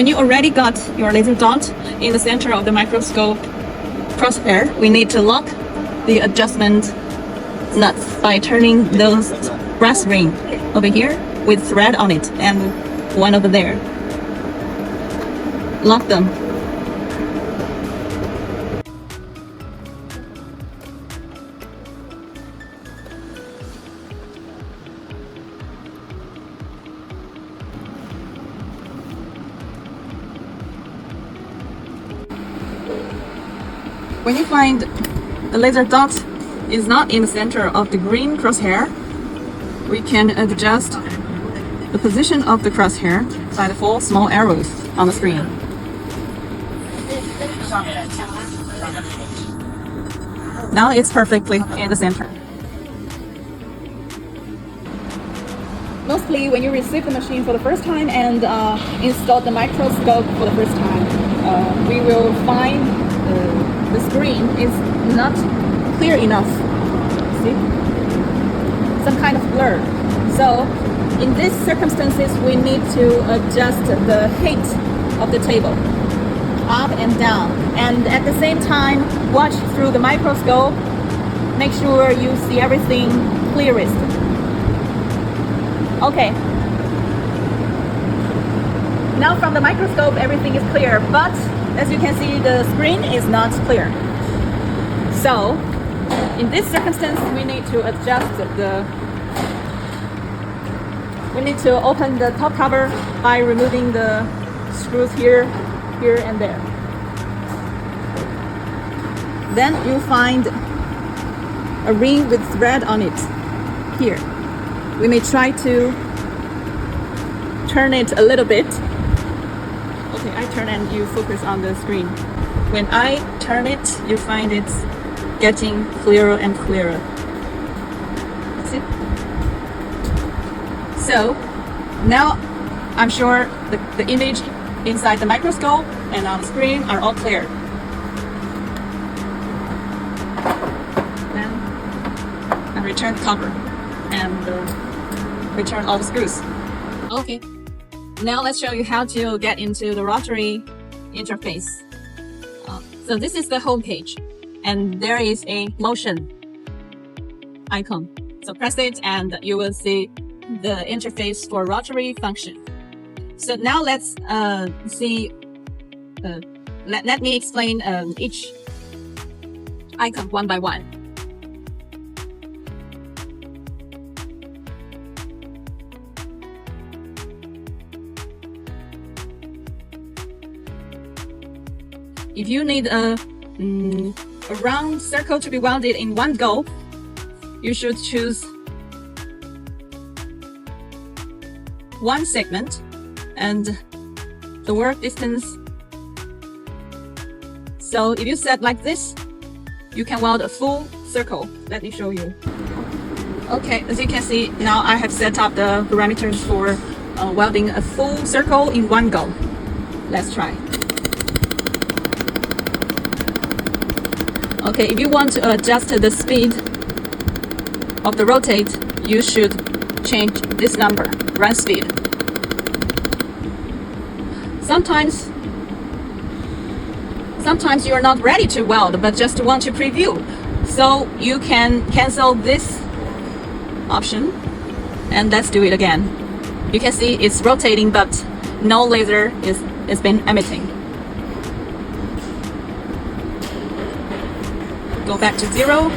When you already got your laser dot in the center of the microscope crosshair, we need to lock the adjustment nuts by turning those brass ring over here with thread on it and one over there. Lock them. When you find the laser dot is not in the center of the green crosshair, we can adjust the position of the crosshair by the 4 small arrows on the screen. Now it's perfectly in the center. Mostly when you receive the machine for the first time and install the microscope for the first time, we will find the screen is not clear enough. See? Some kind of blur. So in these circumstances, we need to adjust the height of the table up and down, and at the same time watch through the microscope. Make sure you see everything clearest. Okay. Now from the microscope everything is clear, but as you can see the screen is not clear. So in this circumstance we need to adjust we need to open the top cover by removing the screws here and there. Then you find a ring with thread on it here. We may try to turn it a little bit. Okay, I turn and you focus on the screen. When I turn it, you find it's getting clearer and clearer. That's it. So now I'm sure the image inside the microscope and on the screen are all clear. Then I return the cover and return all the screws. Okay, now let's show you how to get into the Rotary interface. So this is the home page, and there is a motion icon. So press it and you will see the interface for Rotary function. So now let's see, let me explain each icon one by one. If you need a round circle to be welded in one go, you should choose one segment and the work distance. So if you set like this, you can weld a full circle. Let me show you. Okay, as you can see, now I have set up the parameters for welding a full circle in one go. Let's try. Okay, if you want to adjust the speed of the rotate, you should change this number, run speed. Sometimes you are not ready to weld but just want to preview. So you can cancel this option and let's do it again. You can see it's rotating but no laser is been emitting. Go back to 0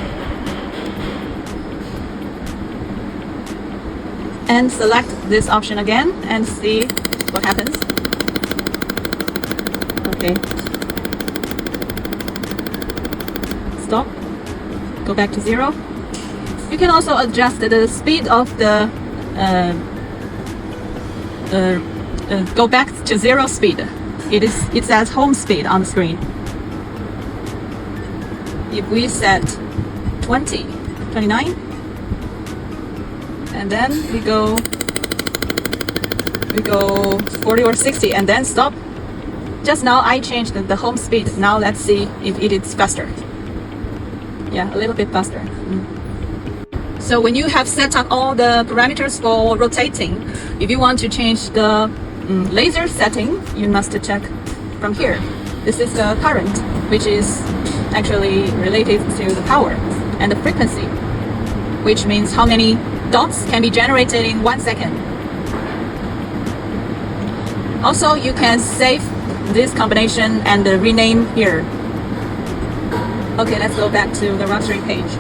and select this option again and see what happens. Okay. Stop. Go back to 0. You can also adjust the speed of the go back to 0 speed. It says home speed on the screen. If we set 29 and then we go 40 or 60 and then stop. Just now I changed the home speed. Now let's see if it is faster. Yeah, a little bit faster. So when you have set up all the parameters for rotating, if you want to change the laser setting, you must check from here. This is the current, which is actually related to the power, and the frequency, which means how many dots can be generated in 1 second. Also, you can save this combination and rename here. Okay, let's go back to the Rotary page.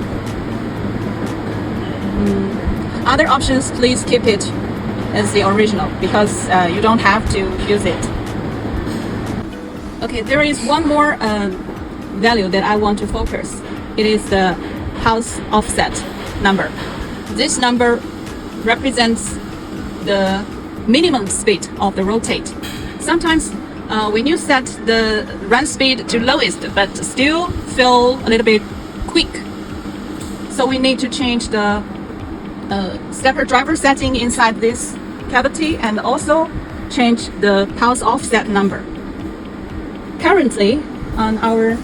Other options, please keep it as the original because you don't have to use it. Okay, there is one more value that I want to focus. It is the pulse offset number. This number represents the minimum speed of the rotate. Sometimes when you set the run speed to lowest but still feel a little bit quick, so we need to change the stepper driver setting inside this cavity and also change the pulse offset number. Currently on our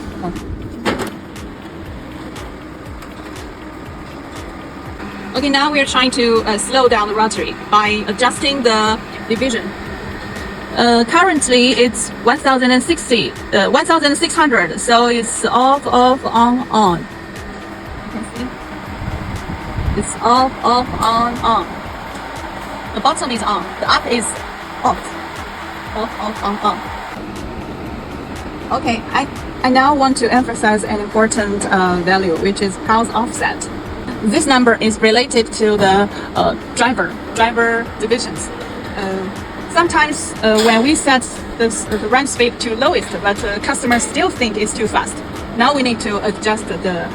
okay, now we are trying to slow down the rotary by adjusting the division. Currently it's 1600, so it's off, on. You can see it's off, on. The bottom is on, the up is off, on. Okay, I now want to emphasize an important value, which is pulse offset. This number is related to the driver divisions. Sometimes when we set the run speed to lowest, but customers still think it's too fast. Now we need to adjust the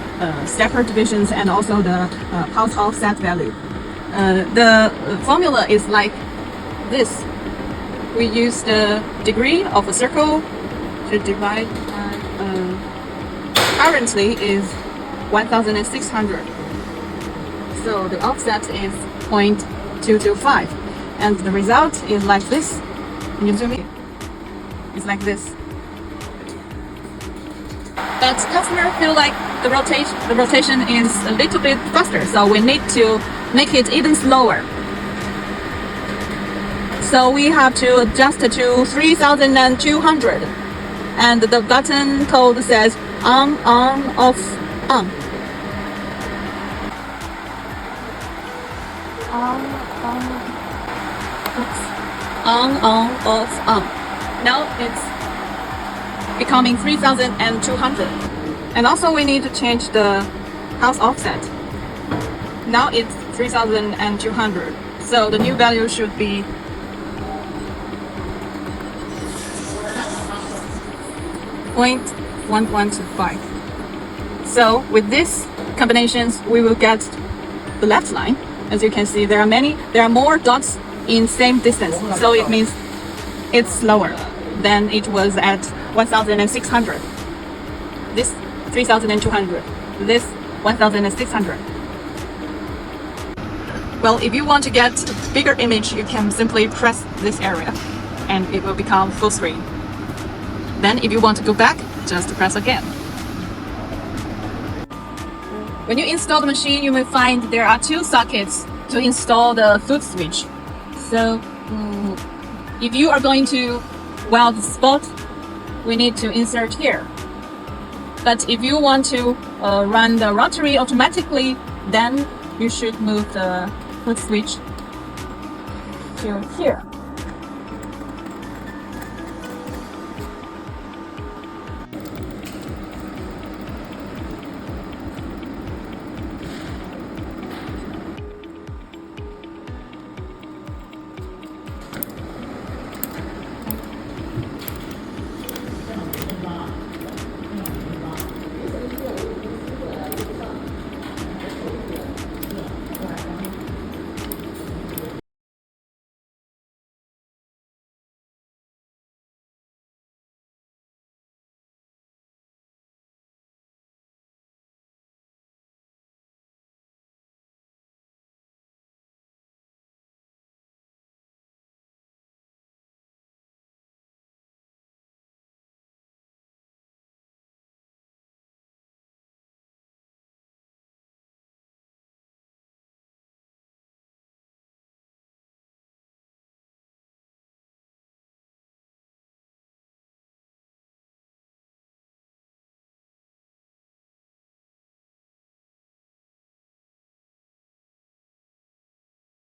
stepper divisions and also the pulse offset value. The formula is like this. We use the degree of a circle to divide by currently is 1600. So the offset is 0.225, and the result is like this. Can you zoom in? It's like this. But customer feel like the rotation is a little bit faster, so we need to make it even slower. So we have to adjust to 3200, and the button code says on, off, on. On, off, on. Now it's becoming 3200. And also we need to change the pulse offset. Now it's 3200. So the new value should be 0.1125. So with these combinations, we will get the left line. As you can see, there are more dots in same distance. So it means it's slower than it was at 1600. This 3200. This 1600. Well, if you want to get a bigger image, you can simply press this area and it will become full screen. Then if you want to go back, just press again. When you install the machine, you will find there are 2 sockets to install the foot switch. So if you are going to weld the spot, we need to insert here. But if you want to run the rotary automatically, then you should move the foot switch to here.